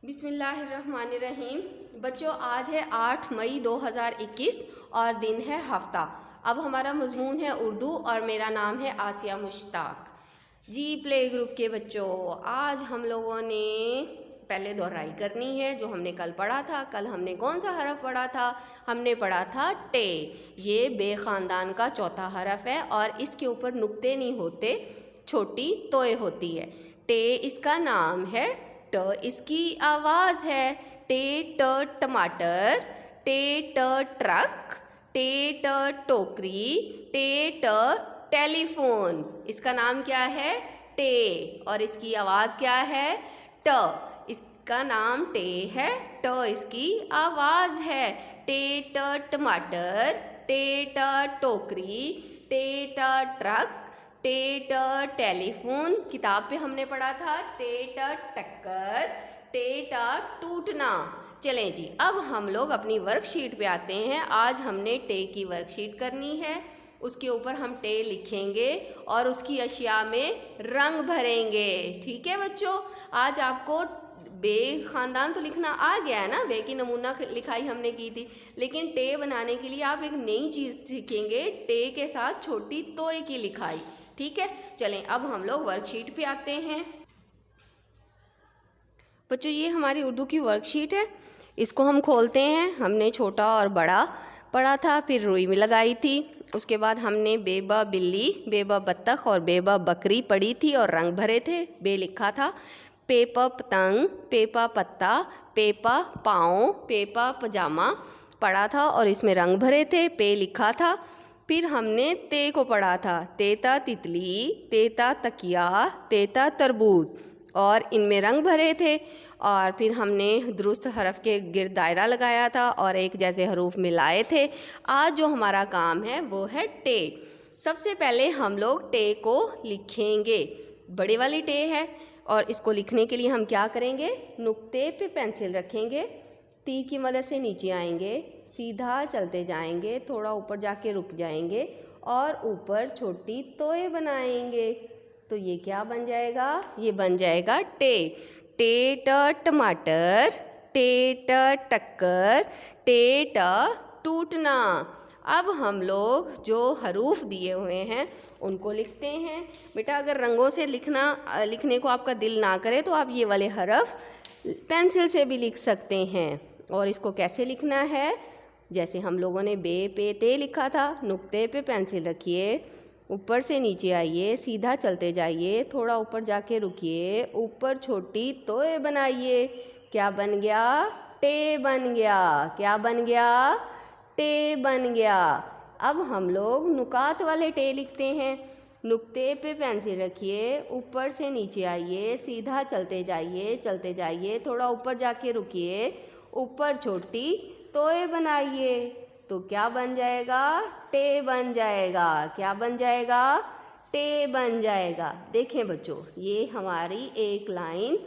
बिस्मिल्लाहिर्रहमानिर्रहीम। बच्चों, आज है 8 मई 2021 और दिन है हफ्ता। अब हमारा मजमून है उर्दू और मेरा नाम है आसिया मुश्ताक। जी प्ले ग्रुप के बच्चों, आज हम लोगों ने पहले दोहराई करनी है जो हमने कल पढ़ा था। कल हमने कौन सा हरफ पढ़ा था? हमने पढ़ा था टे। ये बे ख़ानदान का चौथा हरफ है और इसके ऊपर नुक्ते नहीं होते, छोटी तोए होती है। टे इसका नाम है, ट इसकी आवाज़ है। टे ट टमाटर, टे ट ट्रक, टे ट टोकरी, टे ट टेलीफोन। इसका नाम क्या है? टे। और इसकी आवाज़ क्या है? ट। इसका नाम टे है, ट इसकी आवाज़ है। टे ट टमाटर, टे ट टोकरी, टे ट ट्रक, टे ट टेलीफोन। किताब पे हमने पढ़ा था टे ट टक्कर, टे ट टूटना। चलें जी, अब हम लोग अपनी वर्कशीट पे आते हैं। आज हमने टे की वर्कशीट करनी है। उसके ऊपर हम टे लिखेंगे और उसकी अशिया में रंग भरेंगे। ठीक है बच्चों, आज आपको बे ख़ानदान तो लिखना आ गया है ना, बे की नमूना लिखाई हमने की थी। लेकिन टे बनाने के लिए आप एक नई चीज़ सीखेंगे, टे के साथ छोटी तोय की लिखाई। ठीक है, चलें अब हम लोग वर्कशीट पे आते हैं। बच्चों, ये हमारी उर्दू की वर्कशीट है। इसको हम खोलते हैं। हमने छोटा और बड़ा पढ़ा था, फिर रुई में लगाई थी। उसके बाद हमने बेबा बिल्ली, बेबा बत्तख और बेबा बकरी पढ़ी थी और रंग भरे थे। बे लिखा था। पेपा पतंग, पेपा पत्ता, पेपा पाँव, पेपा पजामा पढ़ा था और इसमें रंग भरे थे। पे लिखा था। फिर हमने ते को पढ़ा था। तेता तितली, तेता तकिया, तेता तरबूज और इनमें रंग भरे थे। और फिर हमने दुरुस्त हरफ के गिर्द दायरा लगाया था और एक जैसे हरूफ मिलाए थे। आज जो हमारा काम है वो है टे। सबसे पहले हम लोग टे को लिखेंगे। बड़ी वाली टे है और इसको लिखने के लिए हम क्या करेंगे? नुक्ते पे पेंसिल रखेंगे, तीर की मदद से नीचे आएंगे, सीधा चलते जाएंगे, थोड़ा ऊपर जाके रुक जाएंगे और ऊपर छोटी तोय बनाएंगे। तो ये क्या बन जाएगा? ये बन जाएगा टे। टे ट टमाटर, टे ट टक्कर, टे ट टूटना। अब हम लोग जो हरूफ दिए हुए हैं उनको लिखते हैं। बेटा, अगर रंगों से लिखने को आपका दिल ना करे तो आप ये वाले हरफ पेंसिल से भी लिख सकते हैं। और इसको कैसे लिखना है? जैसे हम लोगों ने बे पे ते लिखा था, नुक्ते पे पेंसिल रखिए, ऊपर से नीचे आइए, सीधा चलते जाइए, थोड़ा ऊपर जाके रुकिए, ऊपर छोटी तोय बनाइए। क्या बन गया? टे बन गया। क्या बन गया? टे बन गया। अब हम लोग नुकात वाले टे लिखते हैं। नुक्ते पे पेंसिल रखिए, ऊपर से नीचे आइए, सीधा चलते जाइए, थोड़ा ऊपर जाके रुकिए, ऊपर छोटी तोय बनाइए। तो क्या बन जाएगा? टे बन जाएगा। क्या बन जाएगा? टे बन जाएगा। देखें बच्चों, ये हमारी एक लाइन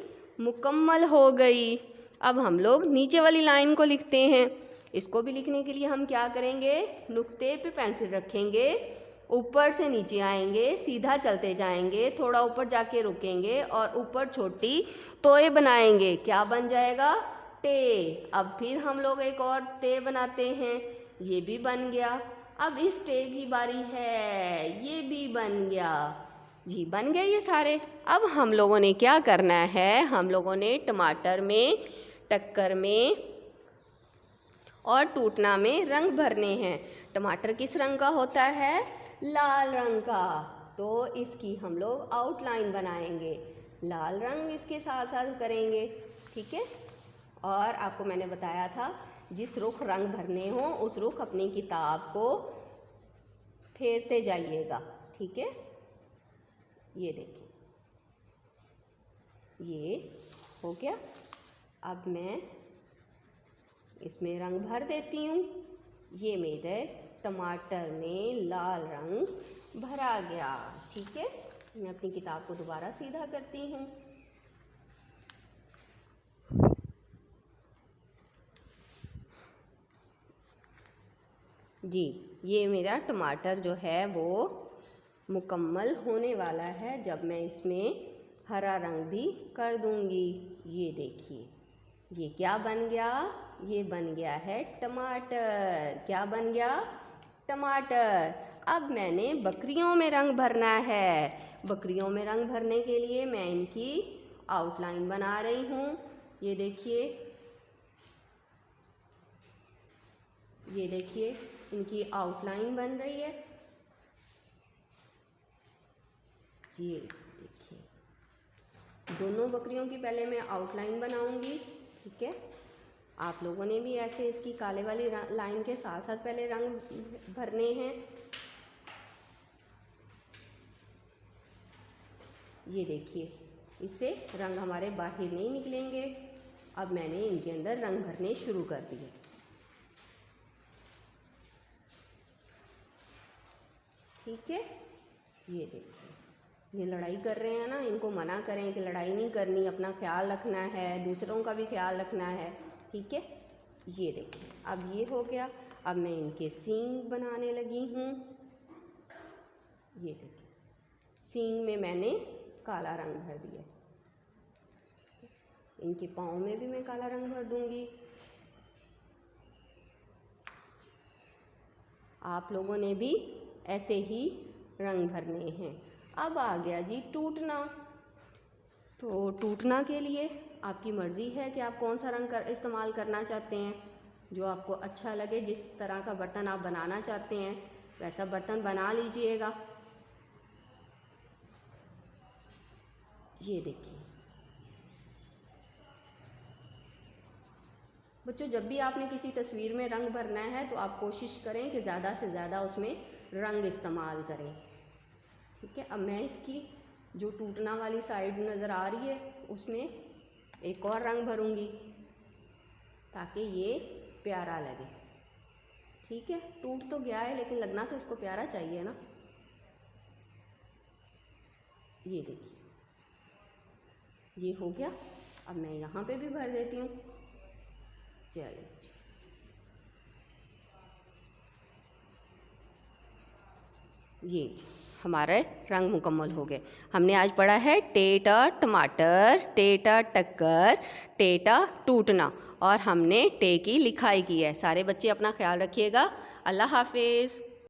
मुकम्मल हो गई। अब हम लोग नीचे वाली लाइन को लिखते हैं। इसको भी लिखने के लिए हम क्या करेंगे? नुक्ते पे पेंसिल रखेंगे, ऊपर से नीचे आएंगे, सीधा चलते जाएंगे, थोड़ा ऊपर जाके रुकेंगे और ऊपर छोटी तोय बनाएंगे। क्या बन जाएगा? टे। अब फिर हम लोग एक और ते बनाते हैं। ये भी बन गया। अब इस टे की बारी है। ये भी बन गया। जी, बन गए ये सारे। अब हम लोगों ने क्या करना है? हम लोगों ने टमाटर में, टक्कर में और टूटना में रंग भरने हैं। टमाटर किस रंग का होता है? लाल रंग का। तो इसकी हम लोग आउटलाइन बनाएंगे, लाल रंग इसके साथ साथ करेंगे। ठीक है। और आपको मैंने बताया था जिस रुख रंग भरने हो उस रुख अपनी किताब को फेरते जाइएगा। ठीक है, ये देखिए, ये हो गया। अब मैं इसमें रंग भर देती हूँ। ये मेरे टमाटर में लाल रंग भरा गया। ठीक है, मैं अपनी किताब को दोबारा सीधा करती हूँ। जी, ये मेरा टमाटर जो है वो मुकम्मल होने वाला है जब मैं इसमें हरा रंग भी कर दूंगी। ये देखिए, ये क्या बन गया? ये बन गया है टमाटर। क्या बन गया? टमाटर। अब मैंने बकरियों में रंग भरना है। बकरियों में रंग भरने के लिए मैं इनकी आउटलाइन बना रही हूँ। ये देखिए, ये देखिए इनकी आउटलाइन बन रही है। ये देखिए, दोनों बकरियों की पहले मैं आउटलाइन बनाऊंगी, ठीक है। आप लोगों ने भी ऐसे इसकी काले वाली लाइन के साथ साथ पहले रंग भरने हैं। ये देखिए, इससे रंग हमारे बाहर नहीं निकलेंगे। अब मैंने इनके अंदर रंग भरने शुरू कर दिए। ठीक है, ये देखिए, ये लड़ाई कर रहे हैं ना, इनको मना करें कि लड़ाई नहीं करनी, अपना ख्याल रखना है, दूसरों का भी ख्याल रखना है, ठीक है। ये देखिए, अब ये हो गया। अब मैं इनके सींग बनाने लगी हूँ। ये देखिए, सींग में मैंने काला रंग भर दिया। इनके पाँव में भी मैं काला रंग भर दूंगी। आप लोगों ने भी ऐसे ही रंग भरने हैं। अब आ गया जी टूटना। तो टूटना के लिए आपकी मर्ज़ी है कि आप कौन सा रंग इस्तेमाल करना चाहते हैं। जो आपको अच्छा लगे, जिस तरह का बर्तन आप बनाना चाहते हैं वैसा बर्तन बना लीजिएगा। ये देखिए बच्चों, जब भी आपने किसी तस्वीर में रंग भरना है तो आप कोशिश करें कि ज़्यादा से ज़्यादा उसमें रंग इस्तेमाल करें, ठीक है। अब मैं इसकी जो टूटना वाली साइड नज़र आ रही है उसमें एक और रंग भरूंगी ताकि ये प्यारा लगे, ठीक है। टूट तो गया है लेकिन लगना तो इसको प्यारा चाहिए ना। ये देखिए, ये हो गया। अब मैं यहाँ पे भी भर देती हूँ। चलिए, ये हमारे रंग मुकम्मल हो गए। हमने आज पढ़ा है टेटा टमाटर, टेटा टक्कर, टेटा टूटना, और हमने टे की लिखाई की है। सारे बच्चे अपना ख्याल रखिएगा। अल्लाह हाफिज़।